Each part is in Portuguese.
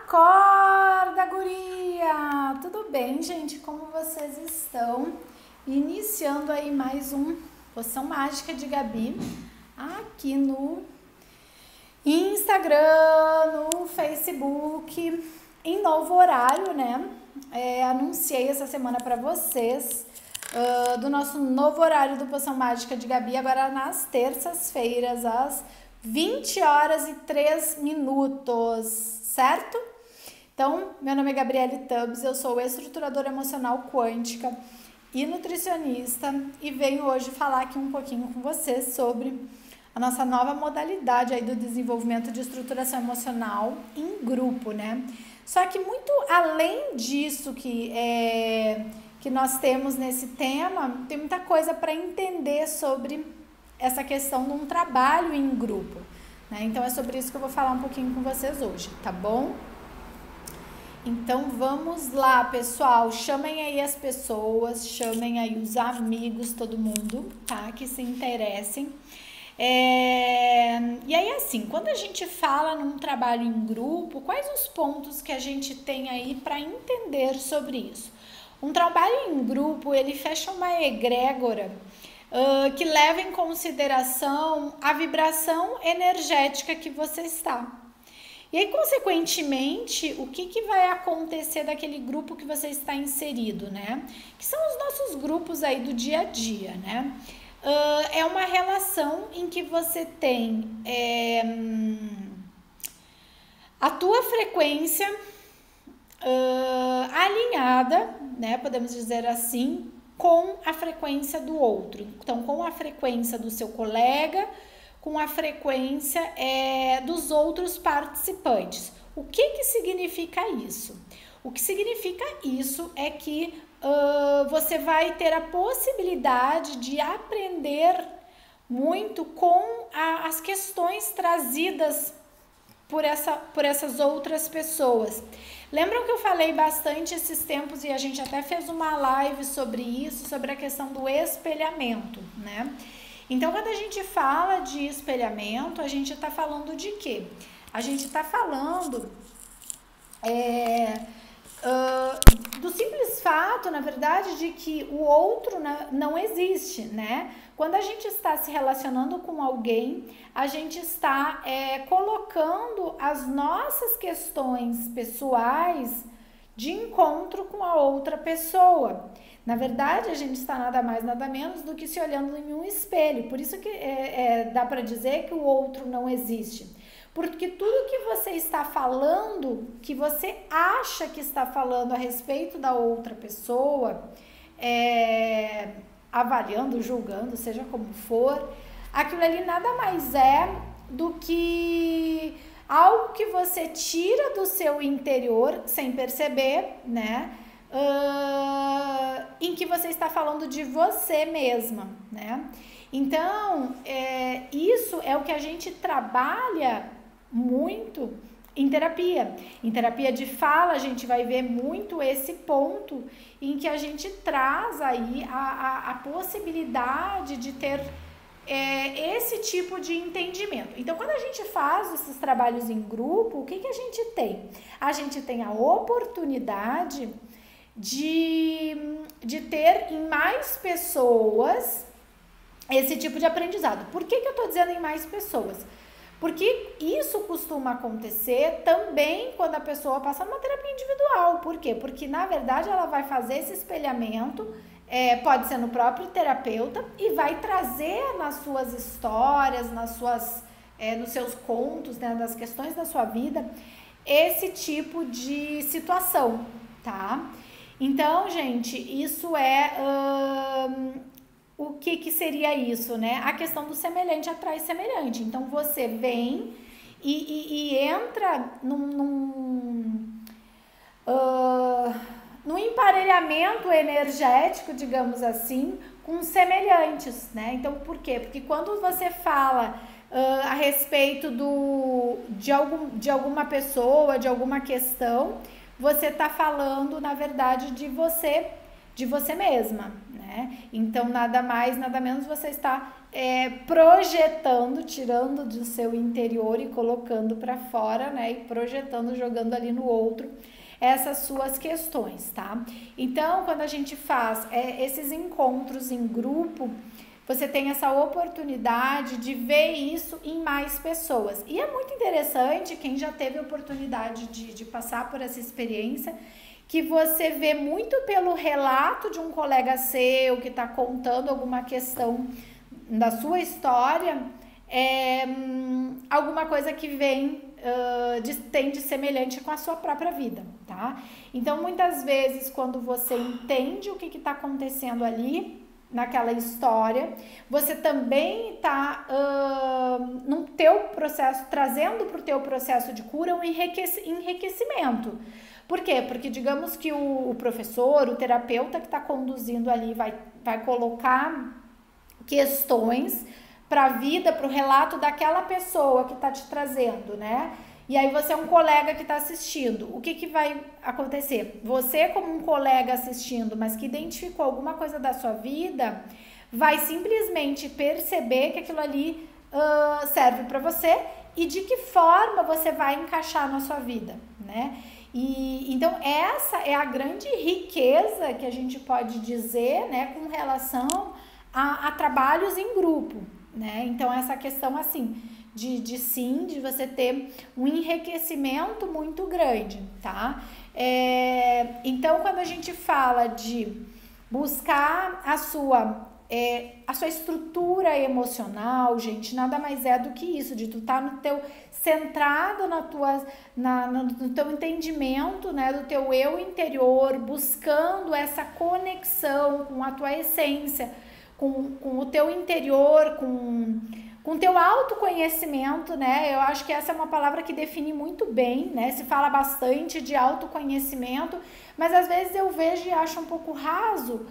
Acorda, guria! Tudo bem, gente? Como vocês estão? Iniciando aí mais um Poção Mágica de Gabi aqui no Instagram, no Facebook, em novo horário, né? Anunciei essa semana para vocês do nosso novo horário do Poção Mágica de Gabi, agora nas terças-feiras, às 20h03, certo? Então, meu nome é Gabriele Tubbs, eu sou estruturadora emocional quântica e nutricionista e venho hoje falar aqui um pouquinho com vocês sobre a nossa nova modalidade aí do desenvolvimento de estruturação emocional em grupo, né? Só que muito além disso que nós temos nesse tema, tem muita coisa para entender sobre essa questão de um trabalho em grupo, né? Então é sobre isso que eu vou falar um pouquinho com vocês hoje, tá bom? Então vamos lá, pessoal, chamem aí as pessoas, chamem aí os amigos, todo mundo, tá? Que se interessem. E aí assim, quando a gente fala num trabalho em grupo, quais os pontos que a gente tem aí para entender sobre isso? Um trabalho em grupo, ele fecha uma egrégora que leva em consideração a vibração energética que você está. E aí, consequentemente, o que vai acontecer daquele grupo que você está inserido, né? Que são os nossos grupos aí do dia a dia, né? É uma relação em que você tem a tua frequência alinhada, né? Podemos dizer assim, com a frequência do outro. Então, com a frequência do seu colega, com a frequência dos outros participantes. O que significa isso? O que significa isso é que você vai ter a possibilidade de aprender muito com as questões trazidas por essas outras pessoas. Lembram que eu falei bastante esses tempos e a gente até fez uma live sobre isso, sobre a questão do espelhamento, né? Então, quando a gente fala de espelhamento, a gente está falando de quê? A gente está falando do simples fato, na verdade, de que o outro não existe, né? Quando a gente está se relacionando com alguém, a gente está colocando as nossas questões pessoais de encontro com a outra pessoa. Na verdade, a gente está nada mais, nada menos do que se olhando em um espelho. Por isso que dá para dizer que o outro não existe. Porque tudo que você está falando, que você acha que está falando a respeito da outra pessoa, avaliando, julgando, seja como for, aquilo ali nada mais é do que algo que você tira do seu interior sem perceber, né? Em que você está falando de você mesma, né? Então, isso é o que a gente trabalha muito em terapia. Em terapia de fala, a gente vai ver muito esse ponto em que a gente traz aí a possibilidade de ter esse tipo de entendimento. Então, quando a gente faz esses trabalhos em grupo, o que a gente tem? A gente tem a oportunidade de ter em mais pessoas esse tipo de aprendizado. Por que eu estou dizendo em mais pessoas? Porque isso costuma acontecer também quando a pessoa passa numa terapia individual. Por quê? Porque, na verdade, ela vai fazer esse espelhamento, pode ser no próprio terapeuta, e vai trazer nas suas histórias, nos seus contos, né, das questões da sua vida, esse tipo de situação, tá? Então, gente, isso o que seria isso, né? A questão do semelhante atrai semelhante. Então, você vem e entra num emparelhamento energético, digamos assim, com semelhantes, né? Então, por quê? Porque quando você fala a respeito de alguma pessoa, de alguma questão, você está falando, na verdade, de você mesma, né? Então, nada mais, nada menos, você está projetando, tirando do seu interior e colocando para fora, né? E projetando, jogando ali no outro essas suas questões, tá? Então, quando a gente faz esses encontros em grupo, você tem essa oportunidade de ver isso em mais pessoas. E é muito interessante, quem já teve a oportunidade de passar por essa experiência, que você vê muito pelo relato de um colega seu que está contando alguma questão da sua história, alguma coisa que tem de semelhante com a sua própria vida, tá? Então, muitas vezes, quando você entende o que está acontecendo ali, naquela história, você também está no teu processo, trazendo para o teu processo de cura um enriquecimento. Por quê? Porque digamos que o professor, o terapeuta que está conduzindo ali vai colocar questões para a vida, para o relato daquela pessoa que está te trazendo, né? E aí você é um colega que está assistindo. O que vai acontecer? Você, como um colega assistindo, mas que identificou alguma coisa da sua vida, vai simplesmente perceber que aquilo ali serve para você e de que forma você vai encaixar na sua vida, né? E então essa é a grande riqueza que a gente pode dizer, né, com relação a trabalhos em grupo, né? Então essa questão assim de você ter um enriquecimento muito grande, tá? Então quando a gente fala de buscar a sua estrutura emocional, gente, nada mais é do que isso, de tu estar centrado no teu entendimento, né, do teu eu interior, buscando essa conexão com a tua essência, com o teu interior, com o teu autoconhecimento, né? Eu acho que essa é uma palavra que define muito bem, né? Se fala bastante de autoconhecimento, mas às vezes eu vejo e acho um pouco raso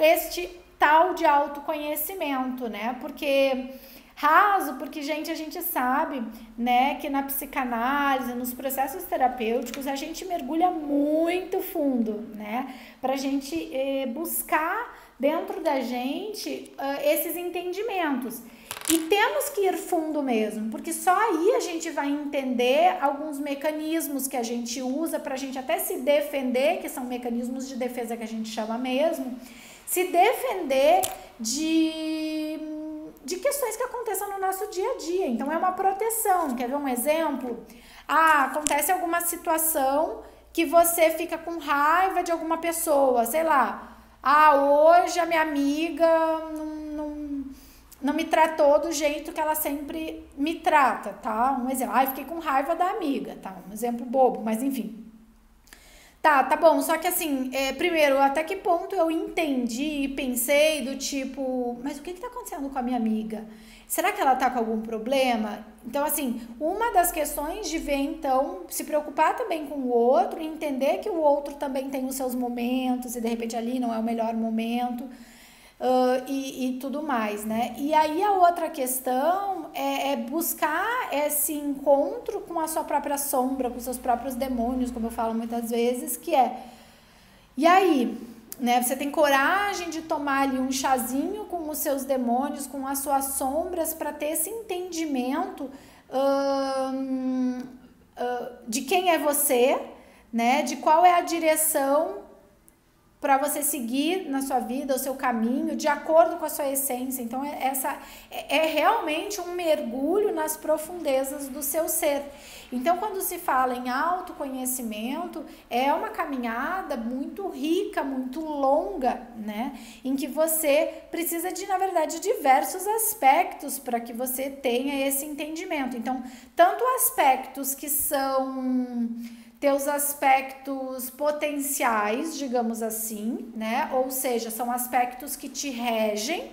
este tal de autoconhecimento, né? Porque gente, a gente sabe, né, que na psicanálise, nos processos terapêuticos, a gente mergulha muito fundo, né? Pra gente buscar dentro da gente esses entendimentos. E temos que ir fundo mesmo, porque só aí a gente vai entender alguns mecanismos que a gente usa pra gente até se defender, que são mecanismos de defesa que a gente chama mesmo, se defender de questões que aconteçam no nosso dia a dia. Então é uma proteção. Quer ver um exemplo? Acontece alguma situação que você fica com raiva de alguma pessoa, sei lá. Hoje a minha amiga não me tratou do jeito que ela sempre me trata, tá? Um exemplo. Fiquei com raiva da amiga, tá? Um exemplo bobo, mas enfim. Tá bom, só que assim, primeiro, até que ponto eu entendi e pensei do tipo, mas o que tá acontecendo com a minha amiga? Será que ela tá com algum problema? Então, assim, uma das questões de ver, então, se preocupar também com o outro, entender que o outro também tem os seus momentos e de repente ali não é o melhor momento. E tudo mais, né? E aí a outra questão é buscar esse encontro com a sua própria sombra, com seus próprios demônios, como eu falo muitas vezes, e aí, né? Você tem coragem de tomar ali um chazinho com os seus demônios, com as suas sombras, para ter esse entendimento de quem é você, né? De qual é a direção para você seguir na sua vida, o seu caminho, de acordo com a sua essência. Então, essa é realmente um mergulho nas profundezas do seu ser. Então, quando se fala em autoconhecimento, é uma caminhada muito rica, muito longa, né? Em que você precisa de, na verdade, diversos aspectos para que você tenha esse entendimento. Então, tanto aspectos que são teus aspectos potenciais, digamos assim, né? Ou seja, são aspectos que te regem,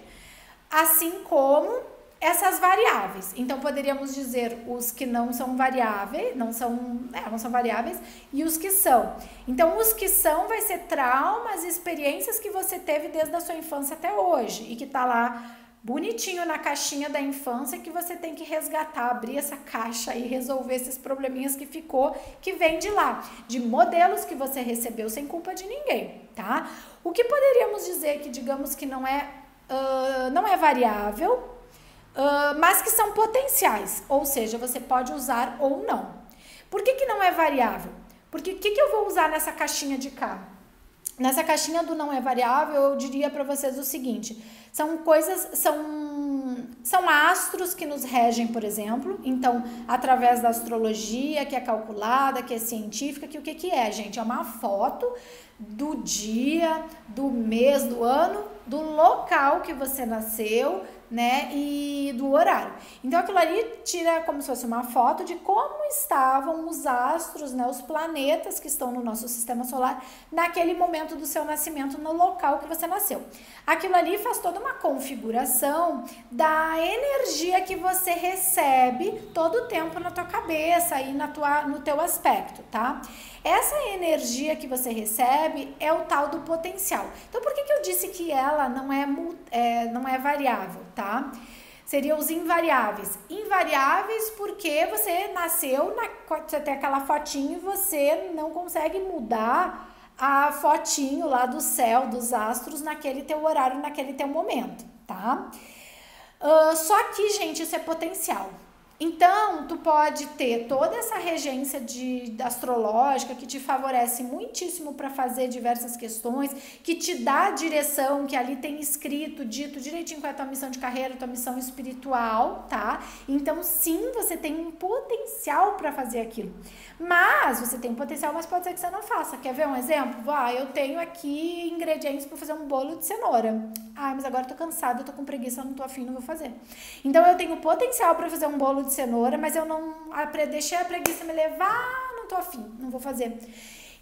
assim como essas variáveis. Então, poderíamos dizer os que não são variáveis, não são variáveis, e os que são. Então, os que são vai ser traumas, experiências que você teve desde a sua infância até hoje, e que tá lá bonitinho na caixinha da infância, que você tem que resgatar, abrir essa caixa e resolver esses probleminhas que vem de lá, de modelos que você recebeu sem culpa de ninguém, tá? O que poderíamos dizer que, digamos que não é não é variável, mas que são potenciais, ou seja, você pode usar ou não. Por que não é variável? Porque o que eu vou usar nessa caixinha de cá? Nessa caixinha do não é variável, eu diria para vocês o seguinte, são astros que nos regem, por exemplo, então, através da astrologia, que é calculada, que é científica, que o que é, gente? É uma foto do dia, do mês, do ano, do local que você nasceu, né, e do horário. Então, aquilo ali tira como se fosse uma foto de como estavam os astros, né, os planetas que estão no nosso sistema solar naquele momento do seu nascimento, no local que você nasceu. Aquilo ali faz toda uma configuração da energia que você recebe todo o tempo na tua cabeça e no teu aspecto, tá? Essa energia que você recebe é o tal do potencial. Então, por que eu disse que ela não é variável, tá? Seriam os invariáveis. Invariáveis porque você nasceu, você tem aquela fotinho e você não consegue mudar a fotinho lá do céu, dos astros, naquele teu horário, naquele teu momento, tá? Só que, gente, isso é potencial. Então, tu pode ter toda essa regência astrológica que te favorece muitíssimo para fazer diversas questões, que te dá a direção, que ali tem escrito, dito direitinho qual é a tua missão de carreira, tua missão espiritual, tá? Então, sim, você tem um potencial para fazer aquilo. Mas, você tem um potencial, mas pode ser que você não faça. Quer ver um exemplo? Eu tenho aqui ingredientes para fazer um bolo de cenoura. Mas agora eu tô cansada, eu tô com preguiça, eu não tô afim, não vou fazer. Então, eu tenho potencial para fazer um bolo de cenoura, mas eu não deixei a preguiça me levar, não tô afim, não vou fazer.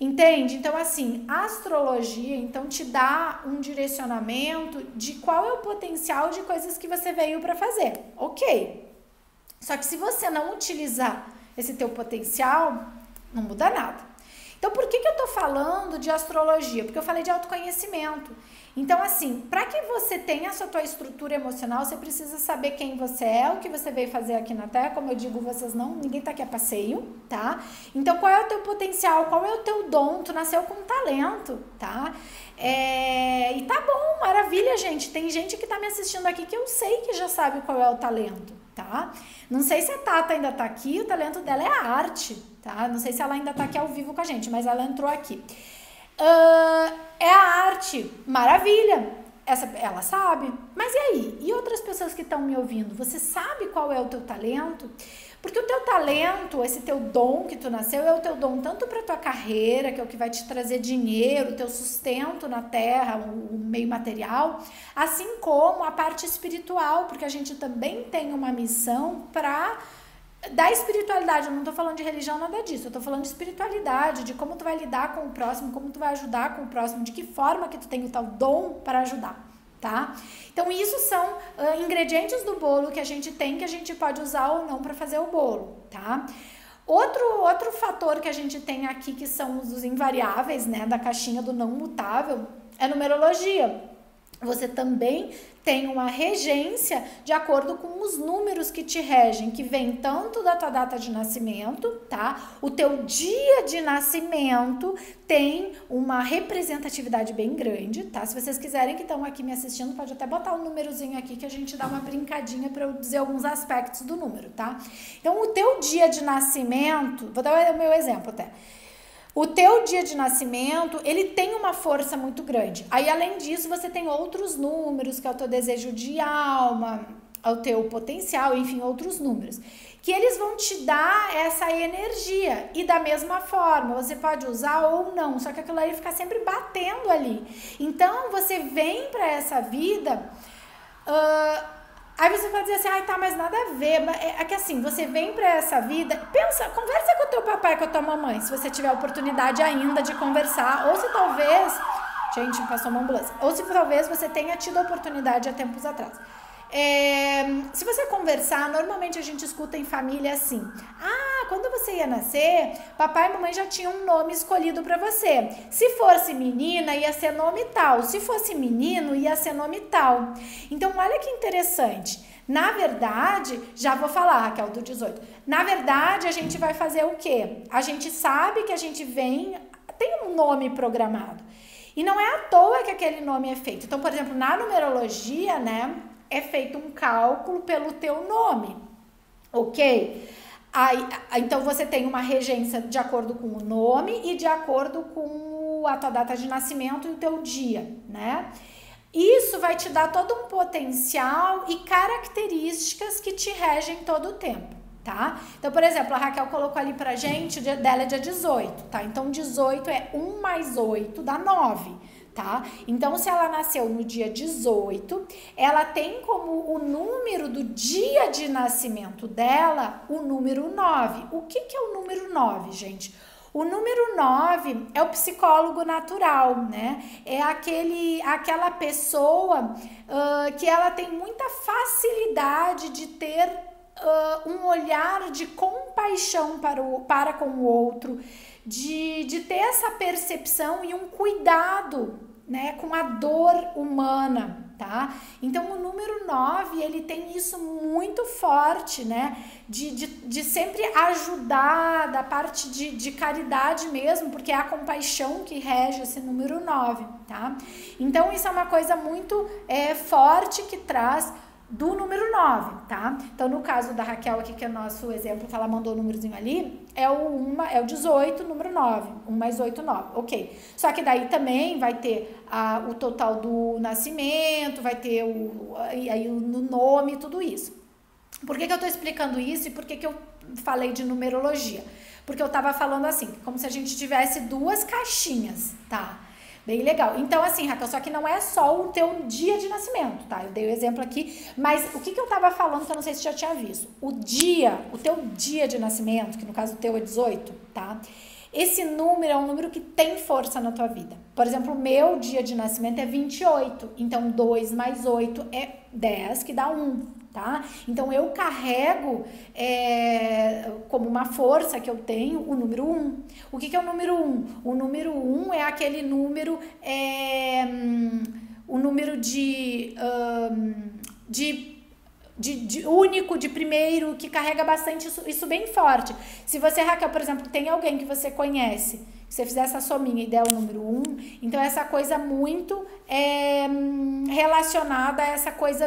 Entende? Então, assim, a astrologia, então, te dá um direcionamento de qual é o potencial de coisas que você veio para fazer. Ok. Só que se você não utilizar esse teu potencial, não muda nada. Então, por que eu tô falando de astrologia? Porque eu falei de autoconhecimento. Então, assim, para que você tenha essa tua estrutura emocional, você precisa saber quem você é, o que você veio fazer aqui na Terra. Como eu digo, ninguém tá aqui a passeio, tá? Então, qual é o teu potencial? Qual é o teu dom? Tu nasceu com talento, tá? E tá bom, maravilha, gente. Tem gente que tá me assistindo aqui que eu sei que já sabe qual é o talento, tá? Não sei se a Tata ainda tá aqui, o talento dela é a arte, tá? Não sei se ela ainda tá aqui ao vivo com a gente, mas ela entrou aqui. É a arte, maravilha, ela sabe, mas e aí? E outras pessoas que estão me ouvindo, você sabe qual é o teu talento? Porque o teu talento, esse teu dom que tu nasceu, é o teu dom tanto para tua carreira, que é o que vai te trazer dinheiro, o teu sustento na terra, o meio material, assim como a parte espiritual, porque a gente também tem uma missão da espiritualidade. Eu não tô falando de religião, nada disso, eu tô falando de espiritualidade, de como tu vai lidar com o próximo, como tu vai ajudar com o próximo, de que forma que tu tem o tal dom para ajudar, tá? Então isso são ingredientes do bolo que a gente tem, que a gente pode usar ou não para fazer o bolo, tá? Outro fator que a gente tem aqui, que são os invariáveis, né, da caixinha do não mutável, é numerologia. Você também tem uma regência de acordo com os números que te regem, que vem tanto da tua data de nascimento, tá? O teu dia de nascimento tem uma representatividade bem grande, tá? Se vocês quiserem que estão aqui me assistindo, pode até botar um númerozinho aqui que a gente dá uma brincadinha para eu dizer alguns aspectos do número, tá? Então, o teu dia de nascimento, vou dar o meu exemplo até. O teu dia de nascimento, ele tem uma força muito grande. Aí, além disso, você tem outros números, que é o teu desejo de alma, o teu potencial, enfim, outros números, que eles vão te dar essa energia. E da mesma forma, você pode usar ou não, só que aquilo aí fica sempre batendo ali. Então, você vem para essa vida... Aí você pode dizer assim, tá, mas nada a ver. É que assim, você vem pra essa vida, conversa com o teu papai, com a tua mamãe, se você tiver a oportunidade ainda de conversar, ou se talvez, gente, passou uma ambulância, ou se talvez você tenha tido a oportunidade há tempos atrás. Se você conversar, normalmente a gente escuta em família assim, quando você ia nascer, papai e mamãe já tinham um nome escolhido para você. Se fosse menina, ia ser nome tal. Se fosse menino, ia ser nome tal. Então, olha que interessante. Na verdade, já vou falar, Raquel, do 18. Na verdade, a gente vai fazer o quê? A gente sabe que a gente tem um nome programado. E não é à toa que aquele nome é feito. Então, por exemplo, na numerologia, né, é feito um cálculo pelo teu nome, ok? Então, você tem uma regência de acordo com o nome e de acordo com a tua data de nascimento e o teu dia, né? Isso vai te dar todo um potencial e características que te regem todo o tempo, tá? Então, por exemplo, a Raquel colocou ali pra gente, o dia dela é dia 18, tá? Então, 18 é 1 mais 8 dá 9, tá? Então, se ela nasceu no dia 18, ela tem como o número do dia de nascimento dela o número 9. O que é o número 9, gente? O número 9 é o psicólogo natural, né? É aquela pessoa que ela tem muita facilidade de ter um olhar de compaixão para com o outro, de ter essa percepção e um cuidado, né, com a dor humana, tá? Então, o número 9, ele tem isso muito forte, né? De sempre ajudar, da parte de caridade mesmo, porque é a compaixão que rege esse número 9, tá? Então, isso é uma coisa muito forte que traz do número 9, tá? Então, no caso da Raquel aqui, que é o nosso exemplo, que ela mandou o númerozinho ali, é o 18, número 9. 1 mais 8, 9. Ok. Só que daí também vai ter o total do nascimento, vai ter o nome, tudo isso. Por que eu tô explicando isso e por que eu falei de numerologia? Porque eu tava falando assim, como se a gente tivesse duas caixinhas, tá? Bem legal. Então, assim, Raquel, só que não é só o teu dia de nascimento, tá? Eu dei o exemplo aqui, mas o que eu tava falando, que eu não sei se já tinha visto. O teu dia de nascimento, que no caso o teu é 18, tá? Esse número é um número que tem força na tua vida. Por exemplo, o meu dia de nascimento é 28. Então, 2 mais 8 é 10, que dá 1. Tá? Então, eu carrego como uma força que eu tenho o número 1. O que é o número 1? O número 1 é aquele número, o número de único, de primeiro, que carrega bastante isso bem forte. Se você, Raquel, por exemplo, tem alguém que você conhece, se você fizer essa sominha e der o número 1, então essa coisa muito relacionada a essa coisa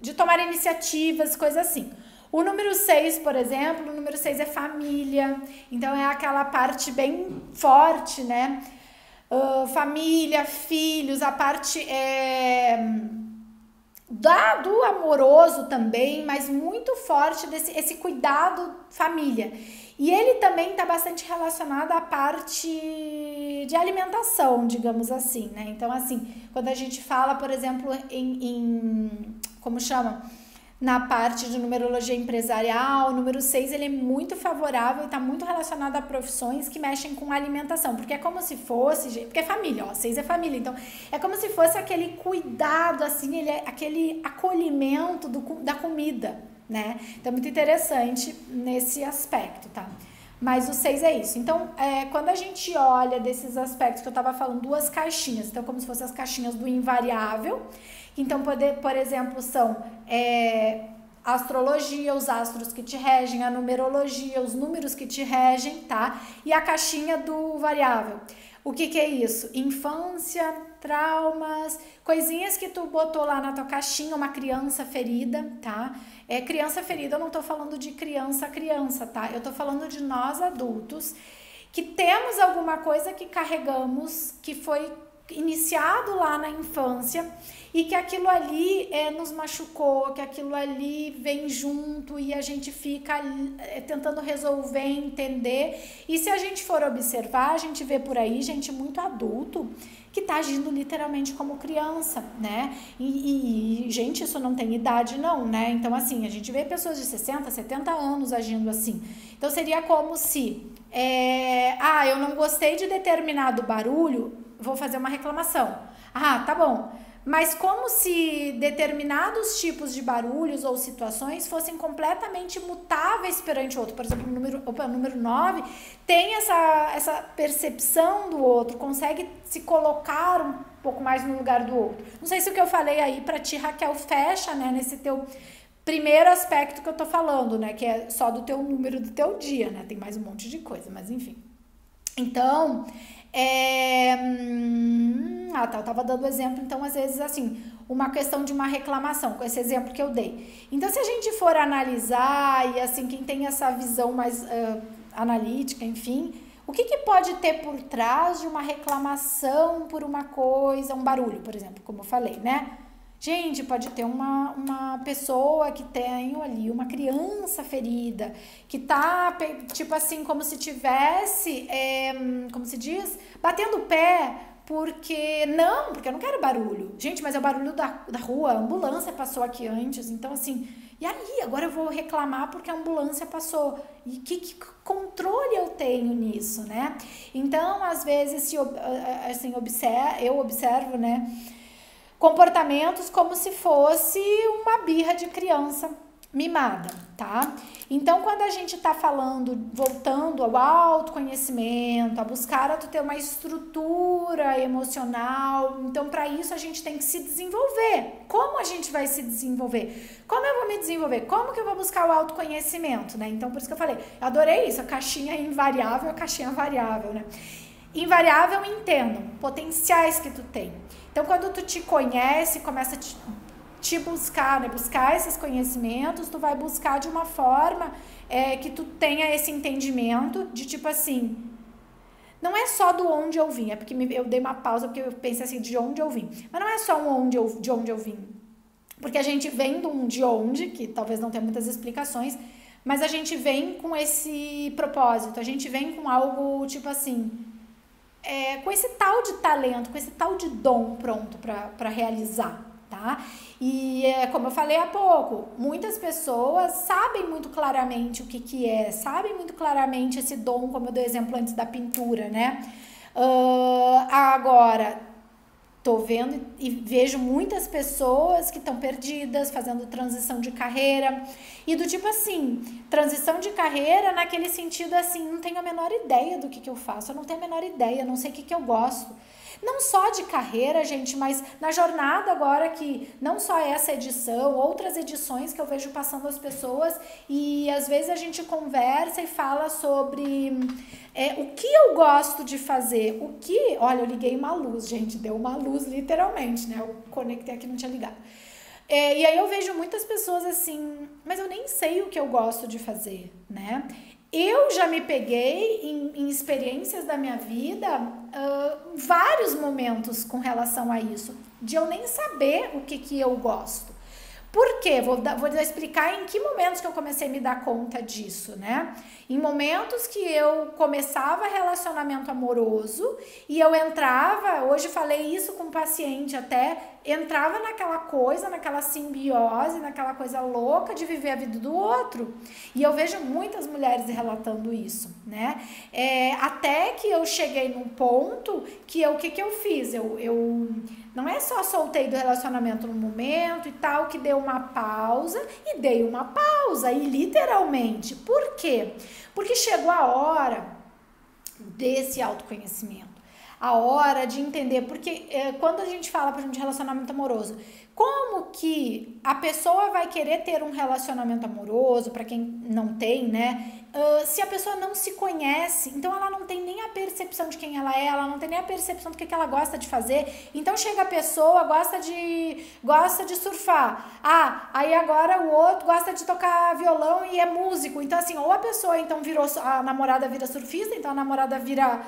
de tomar iniciativas, coisas assim. O número 6, por exemplo, o número 6 é família, então é aquela parte bem forte, né? Família, filhos, a parte do amoroso também, mas muito forte esse cuidado família. E ele também está bastante relacionado à parte de alimentação, digamos assim, né? Então, assim, quando a gente fala, por exemplo, como chama? Na parte de numerologia empresarial, o número 6, ele é muito favorável e está muito relacionado a profissões que mexem com alimentação, porque é como se fosse, porque é família, 6 é família, então é como se fosse aquele cuidado, assim, ele é aquele acolhimento da comida, né? Então é muito interessante nesse aspecto, tá? Mas o 6 é isso. Então, quando a gente olha desses aspectos que eu tava falando, duas caixinhas, então como se fossem as caixinhas do invariável. Então, por exemplo, são a astrologia, os astros que te regem, a numerologia, os números que te regem, tá? E a caixinha do variável. O que é isso? Infância, traumas, coisinhas que tu botou lá na tua caixinha, uma criança ferida, tá? Criança ferida, eu não tô falando de criança, tá? Eu tô falando de nós adultos que temos alguma coisa que carregamos, que foi iniciado lá na infância e que aquilo ali nos machucou, que aquilo ali vem junto e a gente fica tentando resolver, entender. E se a gente for observar, a gente vê por aí gente muito adulto que tá agindo literalmente como criança, né? E gente, isso não tem idade não, né? Então, assim, a gente vê pessoas de 60, 70 anos agindo assim. Então, seria como se, eu não gostei de determinado barulho, vou fazer uma reclamação. Tá bom. Mas como se determinados tipos de barulhos ou situações fossem completamente mutáveis perante o outro. Por exemplo, o número 9 tem essa percepção do outro, consegue se colocar um pouco mais no lugar do outro. Não sei se o que eu falei aí pra ti, Raquel, fecha, né, nesse teu primeiro aspecto que eu tô falando, né, que é só do teu número do teu dia, né, tem mais um monte de coisa, mas enfim. Então, tá, eu tava dando exemplo, então, às vezes, assim, uma questão de uma reclamação, com esse exemplo que eu dei. Então, se a gente for analisar, e assim, quem tem essa visão mais analítica, enfim, o que pode ter por trás de uma reclamação por uma coisa, um barulho, por exemplo, como eu falei, né? Gente, pode ter uma pessoa que tem ali uma criança ferida, que tá, tipo assim, como se tivesse, como se diz, batendo o pé, porque eu não quero barulho. Gente, mas é o barulho da rua, a ambulância passou aqui antes, então assim, e aí, agora eu vou reclamar porque a ambulância passou. E que controle eu tenho nisso, né? Então, às vezes, assim, eu observo, né, comportamentos como se fosse uma birra de criança mimada, tá? Então, quando a gente tá falando, voltando ao autoconhecimento, a buscar a tu ter uma estrutura emocional, então para isso a gente tem que se desenvolver. Como a gente vai se desenvolver? Como eu vou me desenvolver? Como que eu vou buscar o autoconhecimento, né? Então, por isso que eu falei, eu adorei isso, a caixinha invariável, a caixinha variável, né? Invariável, entendo, potenciais que tu tem. Então, quando tu te conhece, começa a te buscar, né? Buscar esses conhecimentos, tu vai buscar de uma forma que tu tenha esse entendimento de tipo assim, não é só do onde eu vim, é porque eu dei uma pausa porque eu pensei assim, de onde eu vim. Mas não é só de onde eu vim. Porque a gente vem de onde, que talvez não tenha muitas explicações, mas a gente vem com esse propósito, a gente vem com algo tipo assim, com esse tal de talento, com esse tal de dom pronto para realizar, tá? E como eu falei há pouco, muitas pessoas sabem muito claramente o que é, sabem muito claramente esse dom, como eu dei exemplo antes da pintura, né? Agora, tô vendo e vejo muitas pessoas que estão perdidas, fazendo transição de carreira. E do tipo assim, transição de carreira naquele sentido assim, não tenho a menor ideia do que eu faço, eu não tenho a menor ideia, não sei o que eu gosto. Não só de carreira, gente, mas na jornada agora que não só essa edição, outras edições que eu vejo passando as pessoas e às vezes a gente conversa e fala sobre o que eu gosto de fazer, olha, eu liguei uma luz, gente, deu uma luz literalmente, né? Eu conectei aqui, não tinha ligado. E aí eu vejo muitas pessoas assim, mas eu nem sei o que eu gosto de fazer, né? Eu já me peguei em experiências da minha vida, vários momentos com relação a isso, de eu nem saber o que eu gosto. Por quê? Vou explicar em que momentos que eu comecei a me dar conta disso, né? Em momentos que eu começava relacionamento amoroso e eu entrava, hoje falei isso com o paciente até, entrava naquela coisa, naquela simbiose, naquela coisa louca de viver a vida do outro. E eu vejo muitas mulheres relatando isso, né? Até que eu cheguei num ponto que o que eu fiz? Eu não é só soltei do relacionamento no momento e tal, que deu uma pausa, e dei uma pausa, e literalmente. Por quê? Porque chegou a hora desse autoconhecimento. A hora de entender, porque quando a gente fala, por exemplo, de relacionamento amoroso, como que a pessoa vai querer ter um relacionamento amoroso, para quem não tem, né? Se a pessoa não se conhece, então ela não tem nem a percepção de quem ela não tem nem a percepção do que ela gosta de fazer. Então chega a pessoa, gosta de surfar. Aí agora o outro gosta de tocar violão e é músico. Então assim, ou a pessoa então a namorada vira surfista, então a namorada vira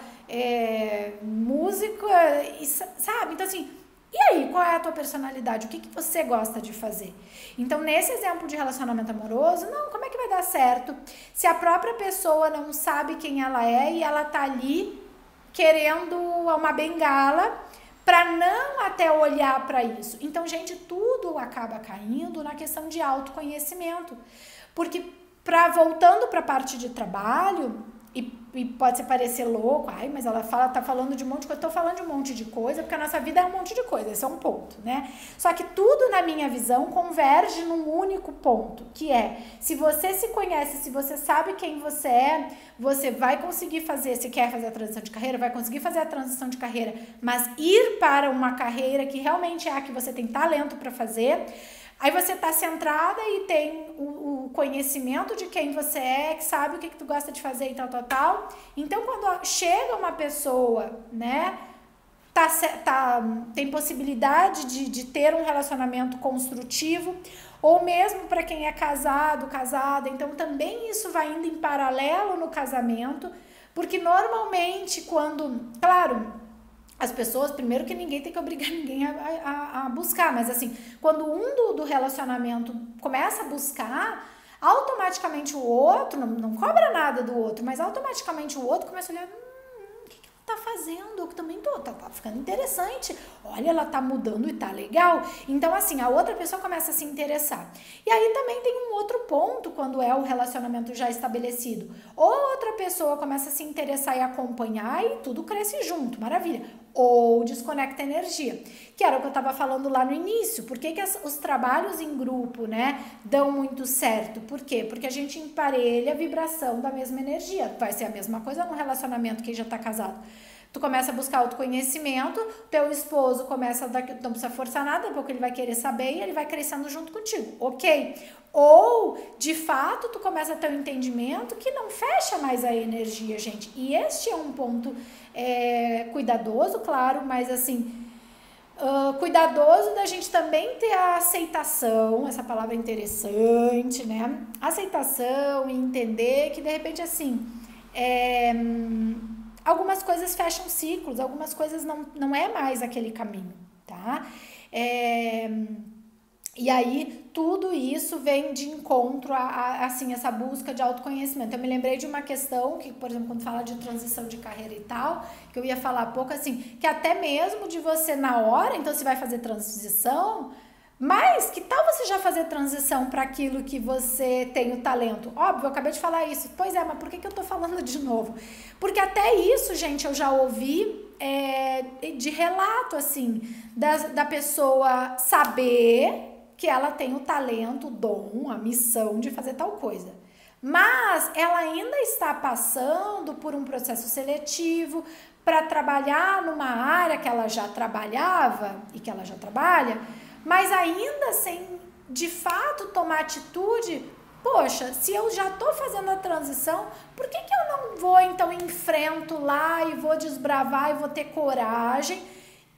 música, sabe? Então assim, e aí, qual é a tua personalidade? O que você gosta de fazer? Então, nesse exemplo de relacionamento amoroso, não, como é que vai dar certo se a própria pessoa não sabe quem ela é e ela tá ali querendo uma bengala para não até olhar para isso? Então, gente, tudo acaba caindo na questão de autoconhecimento. Porque, voltando para a parte de trabalho, e pode parecer louco, mas ela tá falando de um monte de coisa, eu tô falando de um monte de coisa, porque a nossa vida é um monte de coisa, esse é um ponto, né? Só que tudo na minha visão converge num único ponto, que é, se você se conhece, se você sabe quem você é, você vai conseguir fazer, se quer fazer a transição de carreira, vai conseguir fazer a transição de carreira, mas ir para uma carreira que realmente é a que você tem talento para fazer, Aí você tá centrada e tem o conhecimento de quem você é, que sabe o que tu gosta de fazer e tal, tal, tal. Então, quando chega uma pessoa, né, tem possibilidade de ter um relacionamento construtivo, ou mesmo para quem é casado, casada, então também isso vai indo em paralelo no casamento, porque normalmente quando, claro, as pessoas, primeiro que ninguém tem que obrigar ninguém a buscar, mas assim, quando um do relacionamento começa a buscar, automaticamente o outro, não cobra nada do outro, mas automaticamente o outro começa a olhar, o que ela tá fazendo? Eu também tá ficando interessante, olha, ela tá mudando e tá legal. Então assim, a outra pessoa começa a se interessar. E aí também tem um outro ponto quando é o relacionamento já estabelecido. Outra pessoa começa a se interessar e acompanhar e tudo cresce junto, maravilha. Ou desconecta energia, que era o que eu estava falando lá no início. Por que os trabalhos em grupo, né, dão muito certo? Por quê? Porque a gente emparelha a vibração da mesma energia. Vai ser a mesma coisa no relacionamento quem já está casado. Tu começa a buscar autoconhecimento, teu esposo começa não precisa forçar nada, porque ele vai querer saber e ele vai crescendo junto contigo, ok? Ou, de fato, tu começa a ter um entendimento que não fecha mais a energia, gente. E este é um ponto cuidadoso, claro, mas assim, cuidadoso da gente também ter a aceitação, essa palavra é interessante, né? Aceitação e entender que, de repente, assim, algumas coisas fecham ciclos, algumas coisas não é mais aquele caminho, tá? E aí, tudo isso vem de encontro assim, essa busca de autoconhecimento. Eu me lembrei de uma questão que, por exemplo, quando fala de transição de carreira e tal, que eu ia falar há pouco, assim, que até mesmo de você na hora, então você vai fazer transição, mas que tal você já fazer transição para aquilo que você tem o talento? Óbvio, eu acabei de falar isso. Pois é, mas por que eu tô falando de novo? Porque até isso, gente, eu já ouvi de relato, assim, da pessoa saber que ela tem o talento, o dom, a missão de fazer tal coisa. Mas ela ainda está passando por um processo seletivo para trabalhar numa área que ela já trabalhava e que ela já trabalha, mas ainda sem, de fato, tomar atitude. Poxa, se eu já estou fazendo a transição, por que eu não vou, então, enfrento lá e vou desbravar e vou ter coragem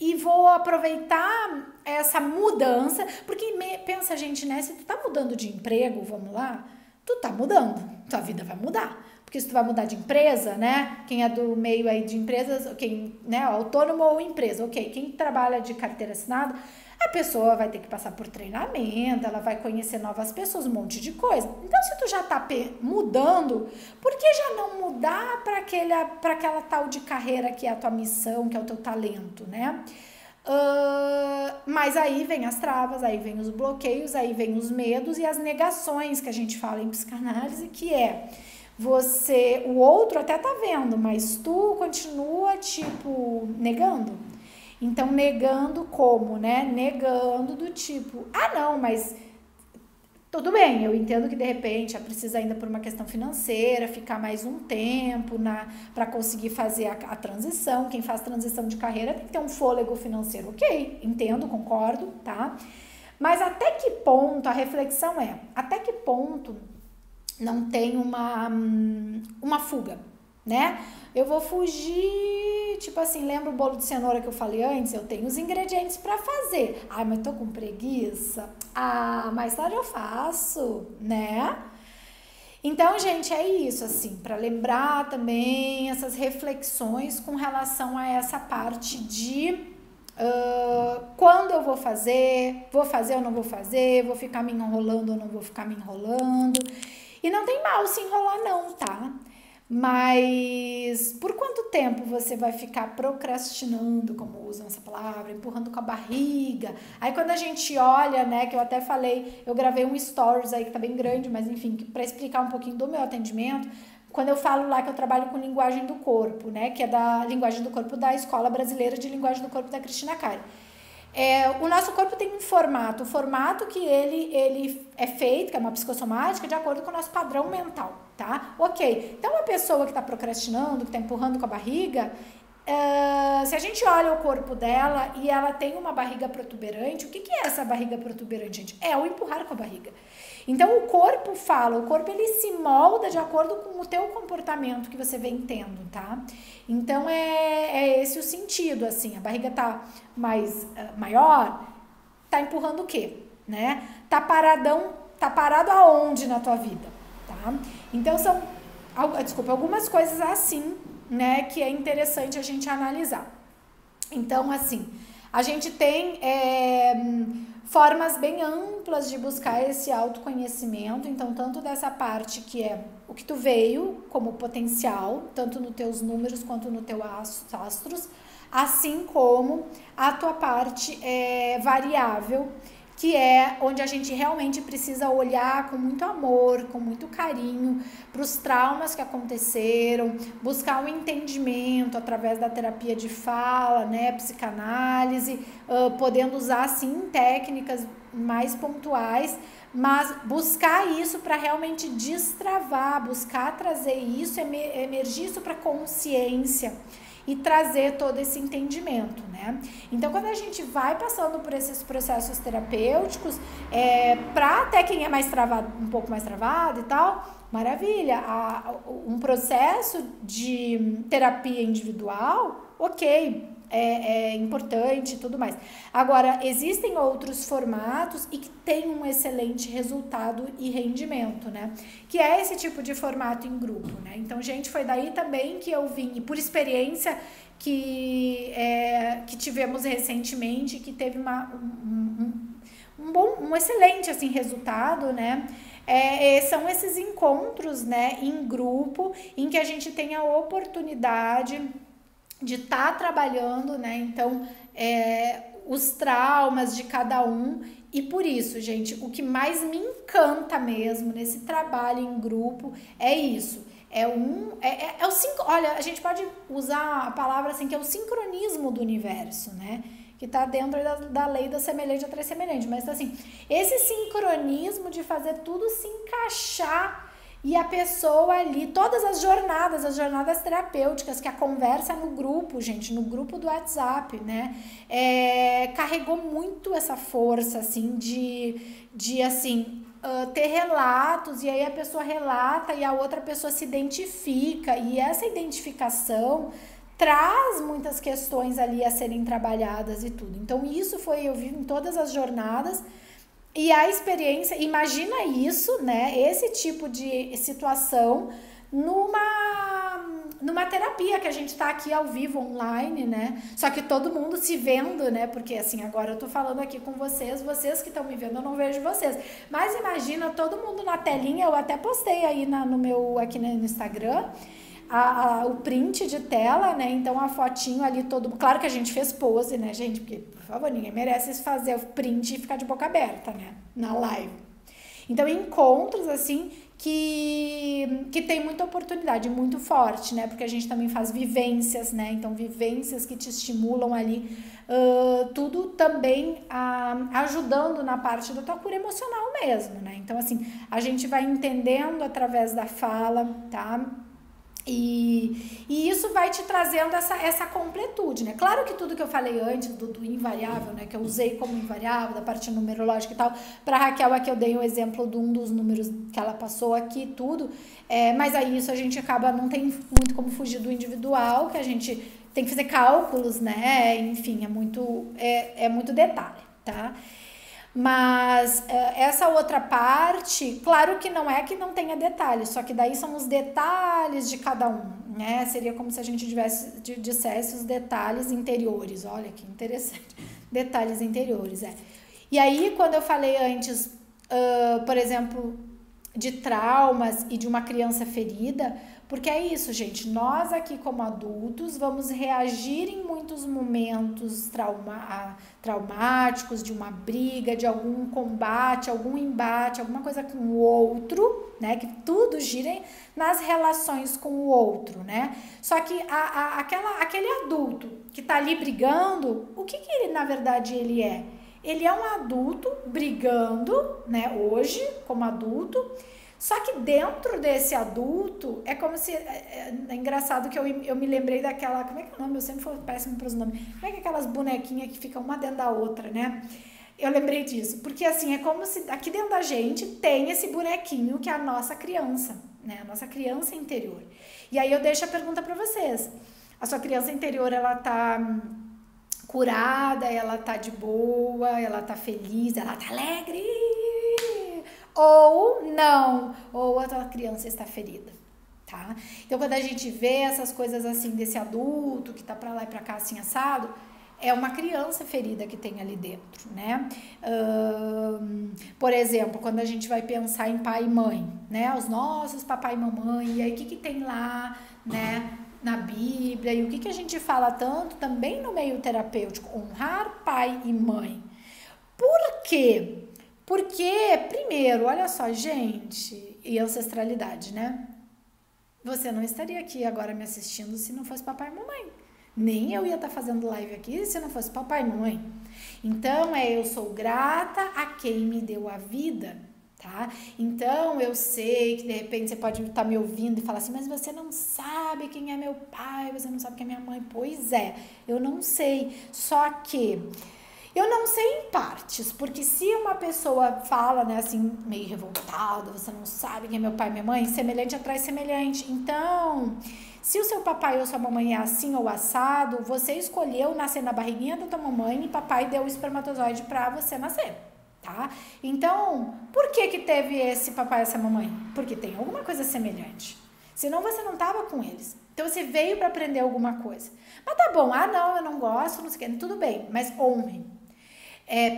e vou aproveitar essa mudança? Porque pensa, gente, né? Se tu tá mudando de emprego, vamos lá, tu tá mudando, tua vida vai mudar. Porque se tu vai mudar de empresa, né? Quem é do meio aí de empresas, quem, né, autônomo ou empresa, ok. Quem trabalha de carteira assinada, a pessoa vai ter que passar por treinamento, ela vai conhecer novas pessoas, um monte de coisa. Então, se tu já tá mudando, por que já não mudar para aquela tal de carreira que é a tua missão, que é o teu talento, né? Mas aí vem as travas, aí vem os bloqueios, aí vem os medos e as negações que a gente fala em psicanálise, que é o outro até tá vendo, mas tu continua, tipo, negando. Então, negando como, né? Negando do tipo, não, mas tudo bem, eu entendo que de repente ela precisa ainda por uma questão financeira, ficar mais um tempo para conseguir fazer a transição. Quem faz transição de carreira tem que ter um fôlego financeiro, ok, entendo, concordo, tá? Mas até que ponto, a reflexão até que ponto não tem uma fuga, né? Eu vou fugir, tipo assim, lembra o bolo de cenoura que eu falei antes? Eu tenho os ingredientes para fazer. Mas tô com preguiça. Mais tarde eu faço, né? Então, gente, é isso, assim, para lembrar também essas reflexões com relação a essa parte de quando eu vou fazer ou não vou fazer, vou ficar me enrolando ou não vou ficar me enrolando. E não tem mal se enrolar não, tá? Mas por quanto tempo você vai ficar procrastinando, como usam essa palavra, empurrando com a barriga? Aí quando a gente olha, né, que eu até falei, eu gravei um stories aí que tá bem grande, mas enfim, para explicar um pouquinho do meu atendimento, quando eu falo lá que eu trabalho com linguagem do corpo, né, que é da linguagem do corpo da Escola Brasileira de Linguagem do Corpo da Cristina Cari. O nosso corpo tem um formato, o formato que ele é feito, que é uma psicossomática, de acordo com o nosso padrão mental, tá? Ok, então uma pessoa que está procrastinando, que está empurrando com a barriga, se a gente olha o corpo dela e ela tem uma barriga protuberante, o que é essa barriga protuberante, gente? É o empurrar com a barriga. Então, o corpo fala, o corpo ele se molda de acordo com o teu comportamento que você vem tendo, tá? Então, é esse o sentido, assim, a barriga tá maior, tá empurrando o quê, né? Tá parado aonde na tua vida, tá? Então, são, algumas coisas assim, né, que é interessante a gente analisar. Então, assim, a gente tem formas bem amplas de buscar esse autoconhecimento, então, tanto dessa parte que é o que tu veio como potencial, tanto nos teus números quanto no teu astros, assim como a tua parte variável, que é onde a gente realmente precisa olhar com muito amor, com muito carinho para os traumas que aconteceram, buscar um entendimento através da terapia de fala, né, psicanálise, podendo usar sim técnicas mais pontuais, mas buscar isso para realmente destravar, buscar trazer isso, emergir isso para consciência e trazer todo esse entendimento, né? Então, quando a gente vai passando por esses processos terapêuticos, para até quem é mais travado, um pouco mais travado e tal, maravilha, um processo de terapia individual, ok, é importante e tudo mais. Agora, existem outros formatos e que tem um excelente resultado e rendimento, né? Que é esse tipo de formato em grupo, né? Então, gente, foi daí também que eu vim, e por experiência que tivemos recentemente, que teve um excelente, assim, resultado, né? São esses encontros, né, em grupo, em que a gente tem a oportunidade de estar trabalhando, né, então, os traumas de cada um, e por isso, gente, o que mais me encanta mesmo nesse trabalho em grupo é isso, olha, a gente pode usar a palavra assim, que é o sincronismo do universo, né, que está dentro da lei da semelhante atrai semelhante, mas assim, esse sincronismo de fazer tudo se encaixar. E a pessoa ali, todas as jornadas terapêuticas, que a conversa no grupo, gente, no grupo do WhatsApp, né, carregou muito essa força, assim, de assim, ter relatos, e aí a pessoa relata e a outra pessoa se identifica, e essa identificação traz muitas questões ali a serem trabalhadas e tudo. Então, isso eu vi em todas as jornadas. E a experiência, imagina isso, né? Esse tipo de situação numa terapia que a gente tá aqui ao vivo, online, né? Só que todo mundo se vendo, né? Porque assim, agora eu tô falando aqui com vocês que estão me vendo, eu não vejo vocês. Mas imagina todo mundo na telinha, eu até postei aí aqui no Instagram, o print de tela, né? Então a fotinho ali claro que a gente fez pose, né, gente? Porque, por favor, ninguém merece fazer o print e ficar de boca aberta, né? Na live. Então, encontros assim que tem muita oportunidade, muito forte, né? Porque a gente também faz vivências, né? Então, vivências que te estimulam ali, tudo também ajudando na parte da tua cura emocional mesmo, né? Então, assim, a gente vai entendendo através da fala, tá? E isso vai te trazendo essa completude, né? Claro que tudo que eu falei antes do invariável, né? Que eu usei como invariável, da parte numerológica e tal, para Raquel aqui eu dei um exemplo de um dos números que ela passou aqui, tudo. Mas aí isso a gente não tem muito como fugir do individual, que a gente tem que fazer cálculos, né? Enfim, é muito detalhe, tá? Mas essa outra parte, claro que não é que não tenha detalhes, só que daí são os detalhes de cada um, né? Seria como se a gente dissesse os detalhes interiores, olha que interessante, detalhes interiores, E aí, quando eu falei antes, por exemplo, de traumas e de uma criança ferida, porque é isso, gente, nós aqui como adultos vamos reagir em muitos momentos traumáticos, de uma briga, de algum combate, algum embate, alguma coisa com o outro, né, que tudo gira nas relações com o outro, né, só que aquele adulto que tá ali brigando, o que ele, na verdade, ele é? Ele é um adulto brigando, né, hoje, como adulto, Só que dentro desse adulto, é como se... É engraçado que eu me lembrei daquela... Como é que é o nome? Eu sempre fui péssimo para os nomes. Como é que é aquelas bonequinhas que ficam uma dentro da outra, né? Eu lembrei disso. Porque, assim, é como se aqui dentro da gente tem esse bonequinho que é a nossa criança, né? A nossa criança interior. E aí eu deixo a pergunta para vocês. A sua criança interior, ela tá curada, ela tá de boa, ela tá feliz, ela tá alegre... Ou não, ou a tua criança está ferida, tá? Então, quando a gente vê essas coisas assim, desse adulto que tá pra lá e pra cá assim, assado, é uma criança ferida que tem ali dentro, né? Por exemplo, quando a gente vai pensar em pai e mãe, né? Os nossos papai e mamãe, e aí o que tem lá, né? Na Bíblia, e o que a gente fala tanto também no meio terapêutico, honrar pai e mãe. Por quê? Porque, primeiro, olha só, gente, e ancestralidade, né? Você não estaria aqui agora me assistindo se não fosse papai e mamãe. Nem eu ia estar fazendo live aqui se não fosse papai e mamãe. Então, eu sou grata a quem me deu a vida, tá? Então, eu sei que de repente você pode estar me ouvindo e falar assim, mas você não sabe quem é meu pai, você não sabe quem é minha mãe. Pois é, eu não sei. Só que... eu não sei em partes, porque se uma pessoa fala, né, assim, meio revoltada, você não sabe quem é meu pai e minha mãe, semelhante atrai semelhante. Então, se o seu papai ou sua mamãe é assim ou assado, você escolheu nascer na barriguinha da tua mamãe e papai deu o espermatozoide pra você nascer, tá? Então, por que teve esse papai e essa mamãe? Porque tem alguma coisa semelhante. Senão você não tava com eles. Então, você veio pra aprender alguma coisa. Mas tá bom, não, eu não gosto, não sei o que, tudo bem, mas honre.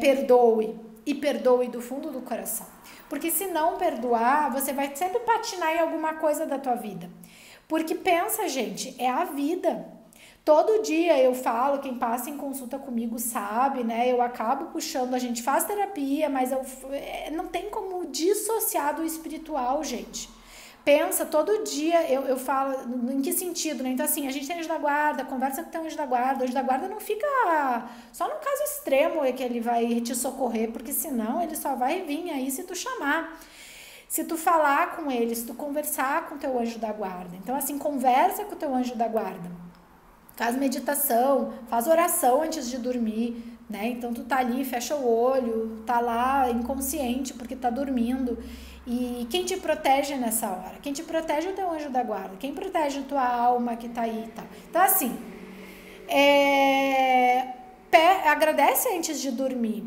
Perdoe, e perdoe do fundo do coração, porque se não perdoar, você vai sempre patinar em alguma coisa da tua vida, porque pensa, gente, é a vida. Todo dia eu falo, quem passa em consulta comigo sabe, né, eu acabo puxando, a gente faz terapia, mas não tem como dissociar do espiritual, gente. Pensa, todo dia eu falo, em que sentido, né? Então, assim, a gente tem anjo da guarda, conversa com o teu anjo da guarda. O anjo da guarda não fica só no caso extremo é que ele vai te socorrer, porque senão ele só vai vir aí se tu chamar. Se tu falar com ele, se tu conversar com o teu anjo da guarda. Então, assim, conversa com o teu anjo da guarda. Faz meditação, faz oração antes de dormir, né? Então, tu tá ali, fecha o olho, tá lá inconsciente porque tá dormindo. E quem te protege nessa hora? Quem te protege é o teu anjo da guarda. Quem protege a tua alma que tá aí e tal. Então, assim, agradece antes de dormir.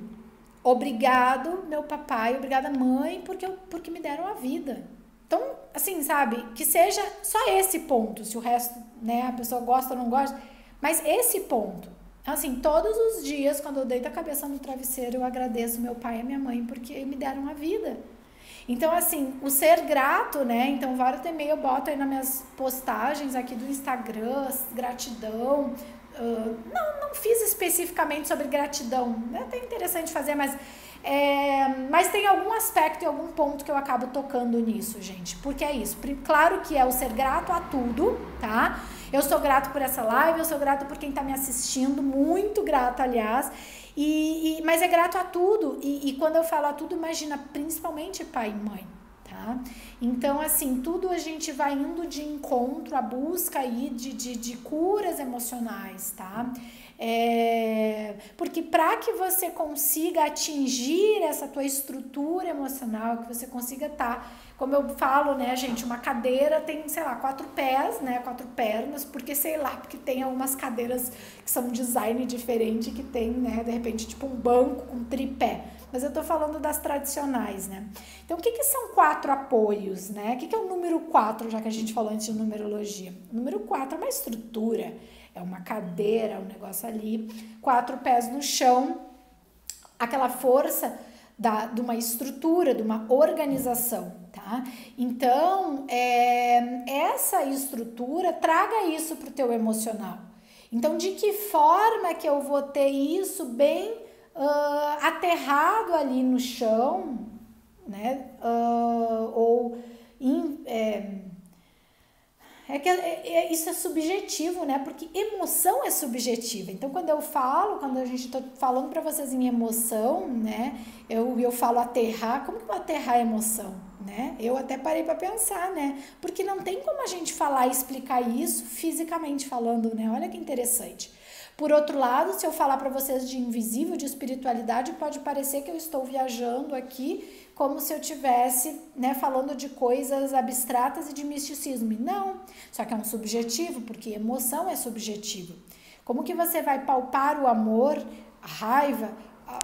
Obrigado, meu papai, obrigada, mãe, porque me deram a vida. Então, assim, sabe, que seja só esse ponto, se o resto, né, a pessoa gosta ou não gosta, mas esse ponto. Assim, todos os dias, quando eu deito a cabeça no travesseiro, eu agradeço meu pai e a minha mãe porque me deram a vida. Então, assim, o ser grato, né? Então, volta e meia eu boto aí nas minhas postagens aqui do Instagram, gratidão. Não fiz especificamente sobre gratidão. É até interessante fazer, mas tem algum aspecto e algum ponto que eu acabo tocando nisso, gente. Porque é isso. Claro que é o ser grato a tudo, tá? Eu sou grato por essa live, eu sou grato por quem tá me assistindo, muito grata, aliás. Mas é grato a tudo. E quando eu falo a tudo, imagina, principalmente pai e mãe, tá? Então, assim, tudo a gente vai indo de encontro, a busca aí de curas emocionais, tá? Porque para que você consiga atingir essa tua estrutura emocional, que você consiga estar, como eu falo, né, gente, uma cadeira tem, sei lá, 4 pés, né, 4 pernas, porque sei lá, porque tem algumas cadeiras que são um design diferente, que tem, né, de repente, tipo um banco com tripé. Mas eu tô falando das tradicionais, né? Então, o que são 4 apoios, né? O que é o número 4, já que a gente falou antes de numerologia? O número 4 é uma estrutura, é uma cadeira, um negócio ali, 4 pés no chão, aquela força de uma estrutura, de uma organização, tá? Então, essa estrutura, traga isso pro teu emocional. Então, de que forma que eu vou ter isso bem aterrado ali no chão, né? Isso é subjetivo, né? Porque emoção é subjetiva. Então, quando a gente tá falando para vocês em emoção, né? Eu falo aterrar. Como que eu vou aterrar a emoção, né? Eu até parei para pensar, né? Porque não tem como a gente falar e explicar isso fisicamente falando, né? Olha que interessante. Por outro lado, se eu falar para vocês de invisível, de espiritualidade, pode parecer que eu estou viajando aqui como se eu tivesse, né, falando de coisas abstratas e de misticismo. E não, só que é um subjetivo, porque emoção é subjetivo. Como que você vai palpar o amor, a raiva,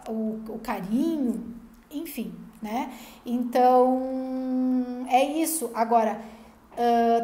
o carinho, enfim, né? Então, é isso. Agora,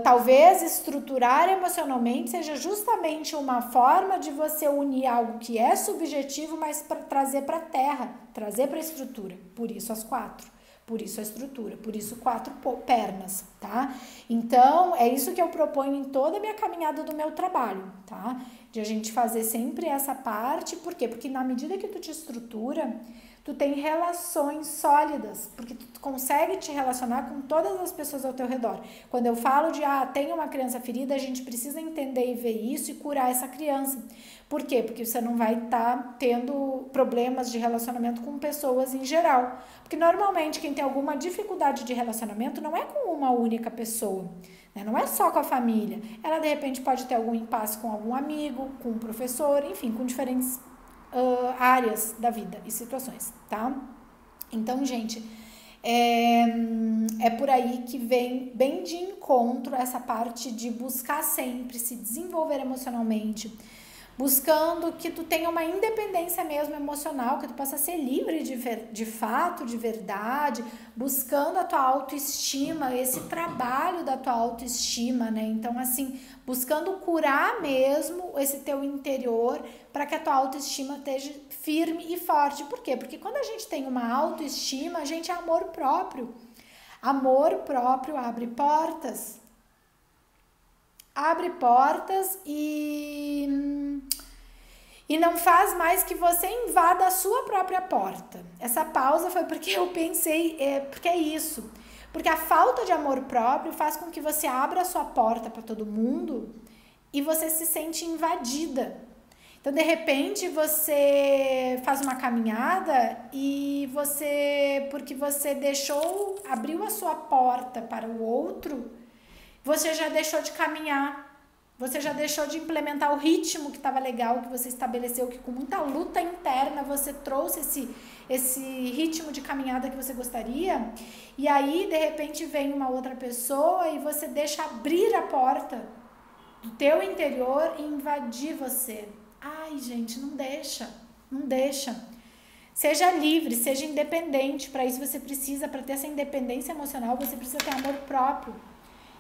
talvez estruturar emocionalmente seja justamente uma forma de você unir algo que é subjetivo, mas para trazer para a terra, trazer para a estrutura. Por isso as 4, por isso a estrutura, por isso 4 pernas, tá? Então, é isso que eu proponho em toda a minha caminhada do meu trabalho, tá? De a gente fazer sempre essa parte, por quê? Porque na medida que tu te estrutura, tu tem relações sólidas, porque tu consegue te relacionar com todas as pessoas ao teu redor. Quando eu falo de, tem uma criança ferida, a gente precisa entender e ver isso e curar essa criança. Por quê? Porque você não vai estar tendo problemas de relacionamento com pessoas em geral. Porque normalmente quem tem alguma dificuldade de relacionamento não é com uma única pessoa, né? Não é só com a família. Ela de repente pode ter algum impasse com algum amigo, com um professor, enfim, com diferentes áreas da vida e situações, tá? Então, gente, é por aí que vem bem de encontro essa parte de buscar sempre se desenvolver emocionalmente, buscando que tu tenha uma independência mesmo emocional, que tu possa ser livre de fato, de verdade, buscando a tua autoestima, esse trabalho da tua autoestima, né? Então, assim, buscando curar mesmo esse teu interior para que a tua autoestima esteja firme e forte. Por quê? Porque quando a gente tem uma autoestima, a gente é amor próprio. Amor próprio abre portas. Abre portas e não faz mais que você invada a sua própria porta. Essa pausa foi porque eu pensei, porque é isso. Porque a falta de amor próprio faz com que você abra a sua porta para todo mundo e você se sente invadida. Então, de repente, você faz uma caminhada e porque você abriu a sua porta para o outro, você já deixou de caminhar, você já deixou de implementar o ritmo que estava legal, que você estabeleceu, que com muita luta interna você trouxe esse ritmo de caminhada que você gostaria, e aí de repente vem uma outra pessoa e você deixa abrir a porta do teu interior e invadir você. Ai, gente, não deixa. Seja livre, seja independente. Para isso você precisa, para ter essa independência emocional, você precisa ter amor próprio.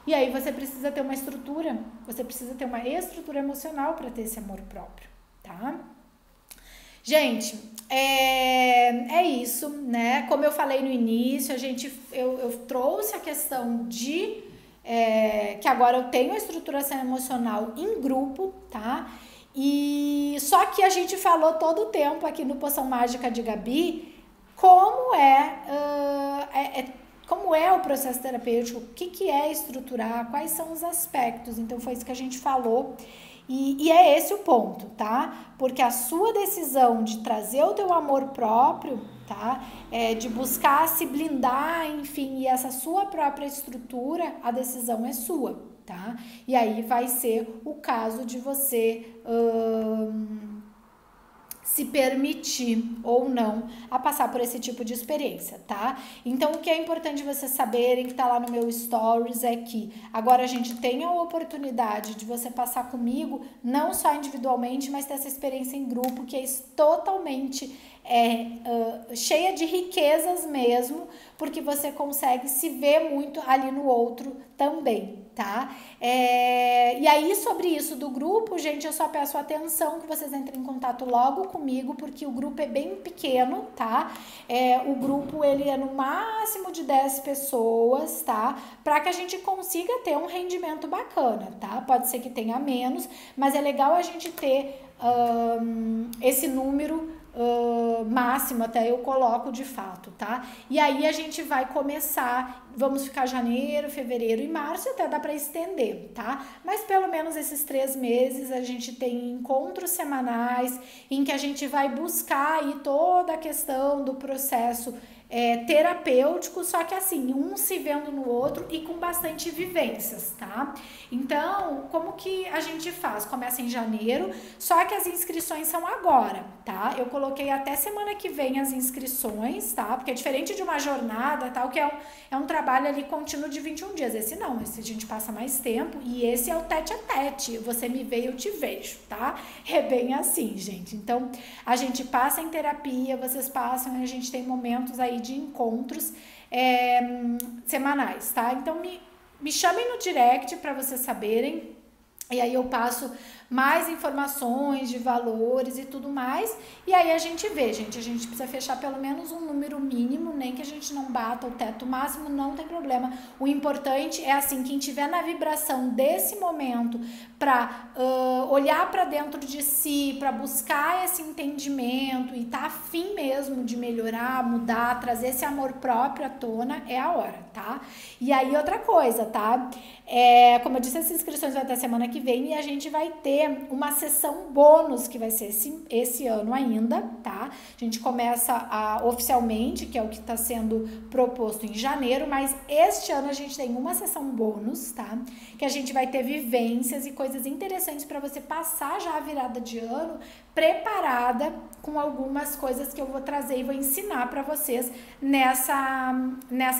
E aí você precisa ter uma estrutura, você precisa ter uma estrutura emocional para ter esse amor próprio, tá? Gente, é isso, né? Como eu falei no início, eu trouxe a questão de que agora eu tenho a estruturação emocional em grupo, tá? E só que a gente falou todo o tempo aqui no Poção Mágica de Gabi como é o processo terapêutico, o que é estruturar, quais são os aspectos. Então foi isso que a gente falou e é esse o ponto, tá? Porque a sua decisão de trazer o teu amor próprio, tá? De buscar se blindar, enfim, e essa sua própria estrutura, a decisão é sua, tá? E aí vai ser o caso de você se permitir ou não a passar por esse tipo de experiência, tá? Então, o que é importante vocês saberem, que tá lá no meu stories, é que agora a gente tem a oportunidade de você passar comigo, não só individualmente, mas ter essa experiência em grupo, que é totalmente cheia de riquezas mesmo, porque você consegue se ver muito ali no outro também, tá? E aí, sobre isso do grupo, gente, eu só peço atenção que vocês entrem em contato logo comigo, porque o grupo é bem pequeno, tá? O grupo, ele é no máximo de 10 pessoas, tá? Para que a gente consiga ter um rendimento bacana, tá? Pode ser que tenha menos, mas é legal a gente ter esse número máximo, até eu coloco de fato, tá? E aí a gente vai começar, vamos ficar janeiro, fevereiro e março, até dá para estender, tá? Mas pelo menos esses 3 meses a gente tem encontros semanais em que a gente vai buscar aí toda a questão do processo terapêutico, só que assim, um se vendo no outro e com bastante vivências, tá? Então, como que a gente faz? Começa em janeiro, só que as inscrições são agora, tá? Eu coloquei até semana que vem as inscrições, tá? Porque é diferente de uma jornada, tal, que é um trabalho ali contínuo de 21 dias. Esse não, esse a gente passa mais tempo e esse é o tete a tete. Você me vê, eu te vejo, tá? É bem assim, gente. Então, a gente passa em terapia, vocês passam e a gente tem momentos aí de encontros semanais, tá? Então, me chamem no direct para vocês saberem. E aí eu passo mais informações de valores e tudo mais. E aí a gente vê, gente. A gente precisa fechar pelo menos um número mínimo, nem que a gente não bata o teto máximo, não tem problema. O importante é assim, quem tiver na vibração desse momento para olhar para dentro de si, para buscar esse entendimento e tá afim mesmo de melhorar, mudar, trazer esse amor próprio à tona, é a hora, tá? E aí outra coisa, tá? Como eu disse, as inscrições vai até semana que vem e a gente vai ter uma sessão bônus que vai ser esse ano ainda, tá? A gente começa oficialmente, que é o que está sendo proposto em janeiro, mas este ano a gente tem uma sessão bônus, tá? Que a gente vai ter vivências e coisas interessantes para você passar já a virada de ano preparada com algumas coisas que eu vou trazer e vou ensinar para vocês nessa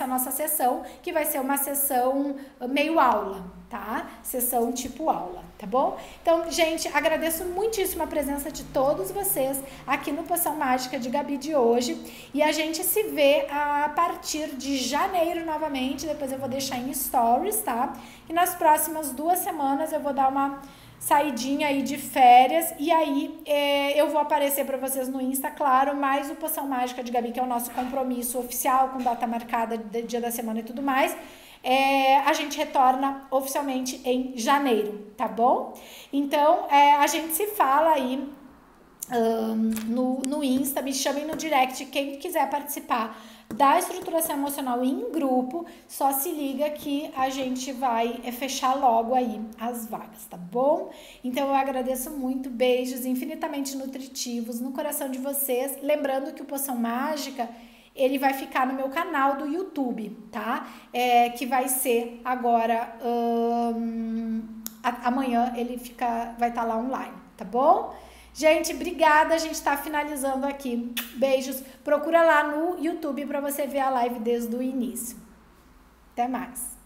nossa sessão, que vai ser uma sessão meio aula, tá? Sessão tipo aula, tá bom? Então, gente, agradeço muitíssimo a presença de todos vocês aqui no Poção Mágica de Gabi de hoje e a gente se vê a partir de janeiro novamente, depois eu vou deixar em stories, tá? E nas próximas 2 semanas eu vou dar uma saidinha aí de férias e aí eu vou aparecer para vocês no Insta, claro, mais o Poção Mágica de Gabi, que é o nosso compromisso oficial com data marcada, dia da semana e tudo mais. A gente retorna oficialmente em janeiro, tá bom? Então, a gente se fala aí no Insta, me chamem no direct, quem quiser participar da estruturação emocional em grupo, só se liga que a gente vai fechar logo aí as vagas, tá bom? Então eu agradeço muito, beijos infinitamente nutritivos no coração de vocês, lembrando que o Poção Mágica ele vai ficar no meu canal do YouTube, tá? Que vai ser agora amanhã ele vai estar lá online, tá bom? Gente, obrigada, a gente tá finalizando aqui. Beijos. Procura lá no YouTube para você ver a live desde o início. Até mais.